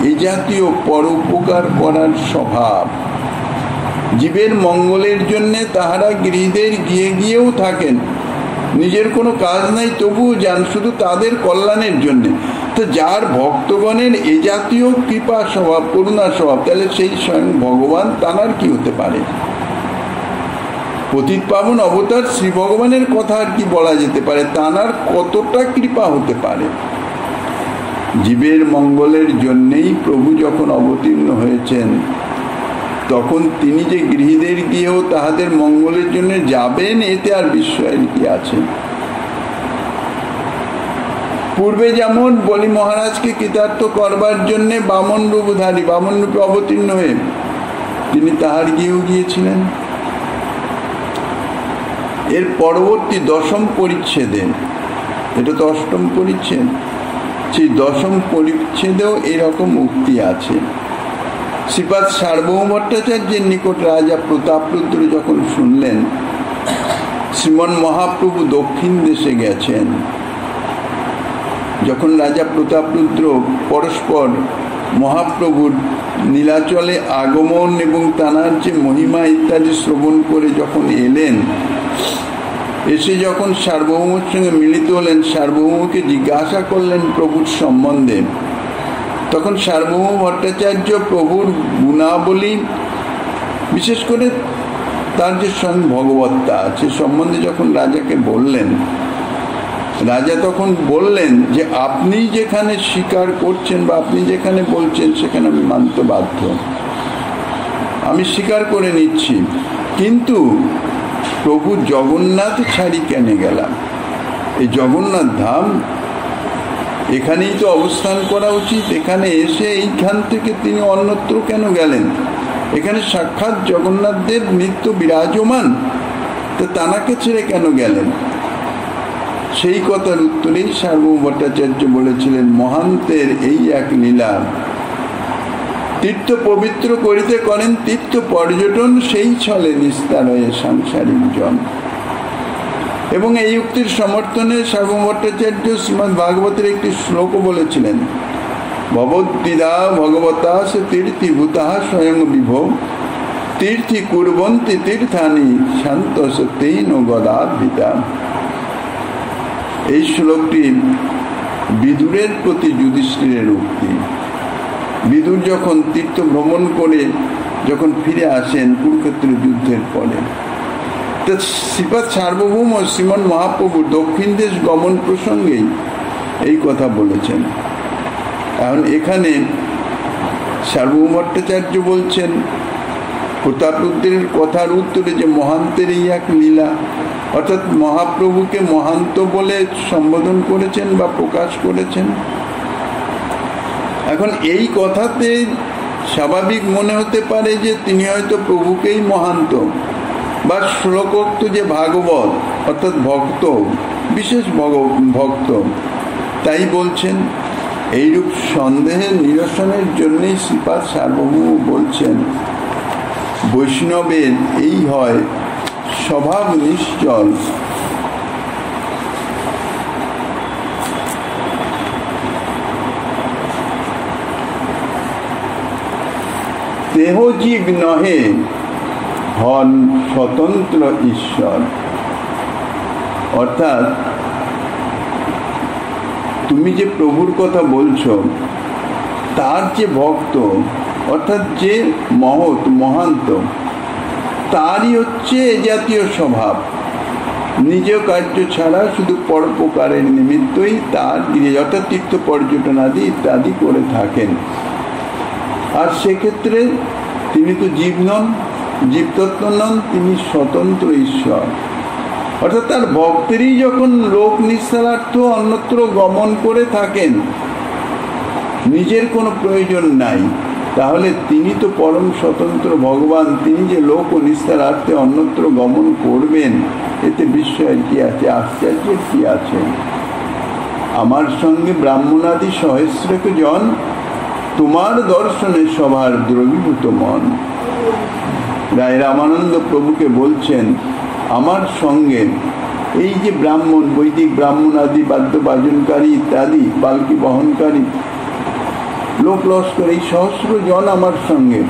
এই জাতীয় পরোপকার করার স্বভাব, জীবের মঙ্গলের জন্য তাহারা গৃহীদের গিয়েও থাকেন, নিজের কোনো কাজ নাই তবুও যান শুধু তাদের কল্যাণের জন্য। তো যার ভক্তগণের এ জাতীয় কৃপা স্বভাব, করুণা স্বভাব, তাহলে সেই স্বয়ং ভগবান তাঁর কি হতে পারে? পতিত পাবন অবতার শ্রী ভগবানের কথা আর কি বলা যেতে পারে, তাঁর কতটা কৃপা হতে পারে? জীবের মঙ্গলের জন্যেই প্রভু যখন অবতীর্ণ হয়েছেন, তখন তিনি যে গৃহীদের গিয়েও তাহাদের মঙ্গলের জন্য যাবেন, এতে আর বিস্ময়ের কি আছে? পূর্বে যেমন বলি মহারাজকে কৃতার্থ করবার জন্য বামন রূপধারী, বামন রূপে অবতীর্ণ হয়ে তিনি তাহার গিয়েও গিয়েছিলেন। এর পরবর্তী দশম পরিচ্ছেদে, এটা তো অষ্টম পরিচ্ছেদ, সেই দশম পরিচ্ছেদেও এরকম উক্তি আছে। শ্রীপাদ সার্বভৌম ভট্টাচার্যের নিকট রাজা প্রতাপরুদ্র যখন শুনলেন শ্রীমন মহাপ্রভু দক্ষিণ দেশে গেছেন, যখন রাজা প্রতাপরুদ্র পরস্পর মহাপ্রভুর নীলাচলে আগমন এবং তাঁর যে মহিমা ইত্যাদি শ্রবণ করে যখন এলেন, এসে যখন সার্বভৌমের সঙ্গে মিলিত হলেন, সার্বভৌমকে জিজ্ঞাসা করলেন প্রভুর সম্বন্ধে, তখন সার্বভৌম ভট্টাচার্য প্রভুর গুণাবলী, বিশেষ করে তার যে স্বয়ং ভগবত্তা সে সম্বন্ধে যখন রাজাকে বললেন, রাজা তখন বললেন যে আপনি যেখানে স্বীকার করছেন বা আপনি যেখানে বলছেন সেখানে আমি মানতে বাধ্য, আমি স্বীকার করে নিচ্ছি, কিন্তু প্রভু জগন্নাথ ছাড়ি কেন গেলাম? এই জগন্নাথ ধাম, এখানেই তো অবস্থান করা উচিত, এখানে এসে এইখান থেকে তিনি অন্যত্র কেন গেলেন? এখানে সাক্ষাৎ জগন্নাথ দেব নিত্য বিরাজমান, তো তাঁকে ছেড়ে কেন গেলেন? সেই কথার উত্তরেই সার্বভৌম ভট্টাচার্য বলেছিলেন মহান্তের এই এক লীলা, তীর্থ পবিত্র করিতে করেন তীর্থ পর্যটন, সেই ছলে নিস্তার হয়ে সাংসারিক জন। এবং এই উক্তির সমর্থনে সার্বভৌম ভট্টাচার্য শ্রীমদ্ ভাগবতের একটি শ্লোকও বলেছিলেন, ভগবদ্বিদা ভগবতা সে তীর্থি ভূতা স্বয়ং বিভো, তীর্থি কুর্বন্তি তীর্থানি শান্ত সত্যেন গদাভিতা। এই শ্লোকটি বিদুরের প্রতি যুধিষ্ঠিরের উক্তি। বিদুর যখন তীর্থ ভ্রমণ করে যখন ফিরে আসেন কুরুক্ষেত্র যুদ্ধের পরে, তো শ্রীপাদ সার্বভৌম শ্রীমন মহাপ্রভু দক্ষিণ দেশ গমন প্রসঙ্গেই এই কথা বলেছেন। এখন এখানে সার্বভৌম ভট্টাচার্য বলছেন প্রতাপরুদ্রের কথার উত্তরে যে মহান্তের এই এক লীলা, অর্থাৎ মহাপ্রভুকে মহান্ত বলে সম্বোধন করেছেন বা প্রকাশ করেছেন। এখন এই কথাতে স্বাভাবিক মনে হতে পারে যে তিনি হয়তো প্রভুকেই মহান্ত বা শ্লোকোক্ত যে ভাগবত অর্থাৎ ভক্ত, বিশেষ ভক্ত, তাই বলছেন। এইরূপ সন্দেহের নিরসনের জন্যই শ্রীপাদ সার্বভৌম বলছেন, বৈষ্ণবের এই হয় স্বভাব নিশ্চল, দেহ জীব নহে, হন স্বতন্ত্র ঈশ্বর। অর্থাৎ তুমি যে প্রভুর কথা বলছো, তার যে ভক্ত অর্থাৎ যে মহৎ মহান্ত, তারই হচ্ছে এ জাতীয় স্বভাব। নিজ কার্য ছাড়া শুধু পরোপকারের নিমিত্তই তার গৃহে অর্থাৎ তীর্থ পর্যটন আদি ইত্যাদি করে থাকেন। আর সেক্ষেত্রে তিনি তো জীব নন, জীবতত্ত্ব নন, তিনি স্বতন্ত্র ঈশ্বর। অর্থাৎ তার ভক্তেরই যখন লোক নিস্তারার্থ অন্যত্র গমন করে থাকেন, নিজের কোনো প্রয়োজন নাই, তাহলে তিনি তো পরম স্বতন্ত্র ভগবান। তিনি যে লোক ও নিস্তারার্থে অন্যত্র গমন করবেন, এতে বিস্ময়ের কি আছে, আশ্চর্যের কি আছে? আমার সঙ্গে ব্রাহ্মণাদি সহস্রক জন, তোমার দর্শনে সবার দ্রবীভূত মন। রায় রামানন্দ প্রভুকে বলছেন, আমার সঙ্গে এই যে ব্রাহ্মণ, বৈদিক ব্রাহ্মণ আদি বাদ্য বাজনকারী ইত্যাদি পালকি বহনকারী লোক লস্কর, এই সহস্র জন আমার সঙ্গে,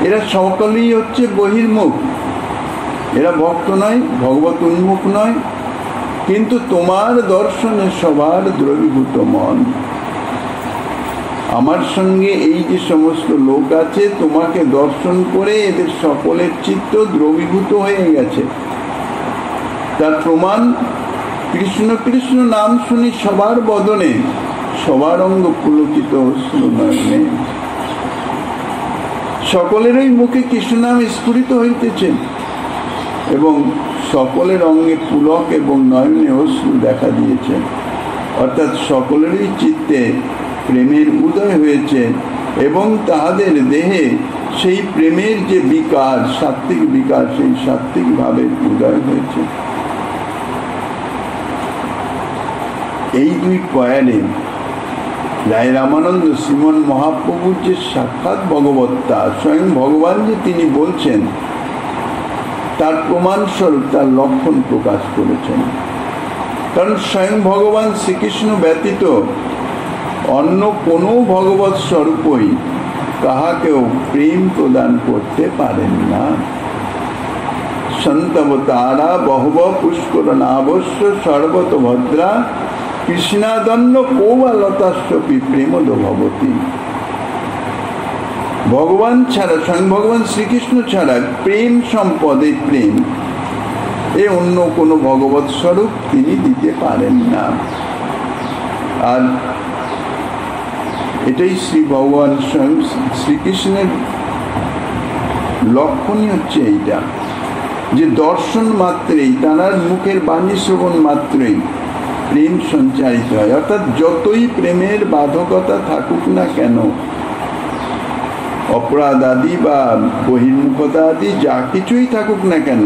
এরা সকলেই হচ্ছে বহির্মুখ, এরা ভক্ত নয়, ভগবত উন্মুখ নয়, কিন্তু তোমার দর্শনে সবার দ্রবীভূত মন। আমার সঙ্গে এই যে সমস্ত লোক আছে, তোমাকে দর্শন করে এদের সকলের চিত্ত দ্রবীভূত হয়ে গেছে। তার প্রমাণ কৃষ্ণ কৃষ্ণ নাম শুনি সবার বদনে, সবার অঙ্গ পুলকিত অশ্রুনয়নে। সকলেরই মুখে কৃষ্ণ নাম স্ফুরিত হইতেছে এবং সকলের অঙ্গে পুলক এবং নয়নে অশ্রু দেখা দিয়েছে। অর্থাৎ সকলেরই চিত্তে প্রেমের উদয় হয়েছে এবং তাহাদের দেহে সেই প্রেমের যে বিকার, সাত্ত্বিক বিকার, সেই সাত্ত্বিক ভাবের উদয় হয়েছে। এই দুই পয়ারে রায় রামানন্দ শ্রীমন মহাপ্রভুর যে সাক্ষাৎ ভগবত্তা, স্বয়ং ভগবান যে তিনি বলছেন, তার প্রমাণস্বরূপ তার লক্ষণ প্রকাশ করেছেন। কারণ স্বয়ং ভগবান শ্রীকৃষ্ণ ব্যতীত অন্য কোনো ভগবৎ স্বরূপই কাহাকেও প্রেম প্রদান করতে পারেন না। সন্তবতারা বহব পুষ্করণাবশ্য সর্বত ভদ্রা, কৃষ্ণাদন্য কৌবালতাস্বপি প্রেমদ ভবতী। ভগবান ছাড়া, স্বয়ং ভগবান শ্রীকৃষ্ণ ছাড়া প্রেম সম্পদ, এই প্রেম এ অন্য কোনো ভগবৎ স্বরূপ তিনি দিতে পারেন না। আর এটাই শ্রী ভগবান স্বয়ং শ্রীকৃষ্ণের লক্ষণই হচ্ছে এইটা, যে দর্শন মাত্রেই, তাঁর মুখের বাণী শ্রবণ মাত্রেই প্রেম সঞ্চারিত হয়। অর্থাৎ যতই প্রেমের বাধকতা থাকুক না কেন, অপরাধ আদি বা বহির্মুখতা আদি যা কিছুই থাকুক না কেন,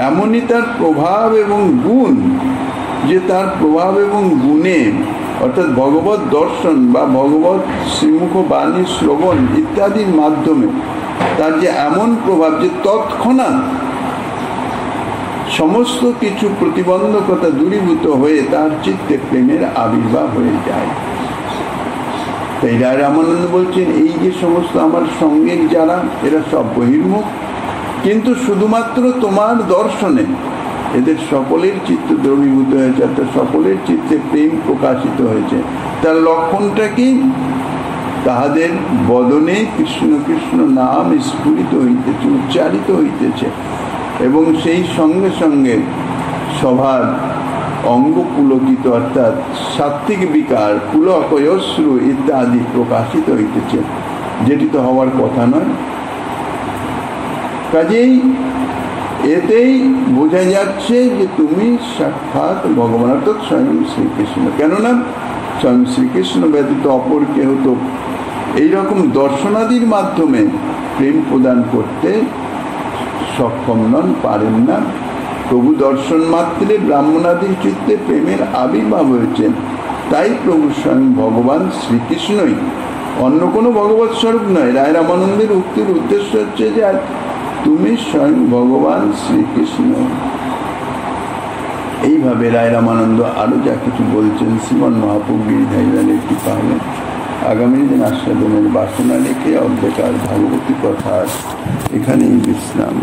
এমনই তার প্রভাব এবং গুণ, যে তার প্রভাব এবং গুণে অর্থাৎ ভগবত দর্শন বা ভগবত শ্রীমুখ বাণী শ্রবণ ইত্যাদির মাধ্যমে তার যে এমন প্রভাব, যে তৎক্ষণাৎ সমস্ত কিছু প্রতিবন্ধকতা দূরীভূত হয়ে তার চিত্তে প্রেমের আবির্ভাব হয়ে যায়। তাই রায় রামানন্দ বলছেন, এই যে সমস্ত আমার সঙ্গের যারা, এরা সব বহির্মুখ, কিন্তু শুধুমাত্র তোমার দর্শনে এদের সকলের চিত্ত দ্রবীভূত হয়েছে, অর্থাৎ সকলের চিত্তে প্রেম প্রকাশিত হয়েছে। তার লক্ষণটা কি? তাহাদের বদনে কৃষ্ণ কৃষ্ণ নাম স্ফুরিত হইতেছে, উচ্চারিত হইতেছে, এবং সেই সঙ্গে সঙ্গে সভার অঙ্গ পুলকিত অর্থাৎ সাত্ত্বিক বিকার, পুলক অশ্রু ইত্যাদি প্রকাশিত হইতেছে, যেটি তো হওয়ার কথা নয়। কাজেই এতেই বোঝা যাচ্ছে যে তুমি সাক্ষাৎ ভগবান অর্থাৎ স্বয়ং শ্রীকৃষ্ণ। কেননা স্বয়ং শ্রীকৃষ্ণ ব্যতীত অপর কেহ তো এই রকম দর্শনাদির মাধ্যমে প্রেম প্রদান করতে সক্ষম নন, পারেন না। প্রভু দর্শন মাত্রে ব্রাহ্মণাদির চিত্তে প্রেমের আবির্ভাব হয়েছেন। তাই প্রভু স্বয়ং ভগবান শ্রীকৃষ্ণই, অন্য কোনো ভগবৎ স্বরূপ নয়। রায় রামানন্দের উক্তির উদ্দেশ্য হচ্ছে যে তুমি স্বয়ং ভগবান শ্রীকৃষ্ণ। এইভাবে রায় রামানন্দ আরো যা কিছু বলছেন শ্রীমন মহাপ্রভু গিরিধারীর কৃপা হলেন। আগামী দিন আস্বাদনের বাসনা রেখে অর্ধকার ভাগবতী কথা এখানেই বিশ্রাম।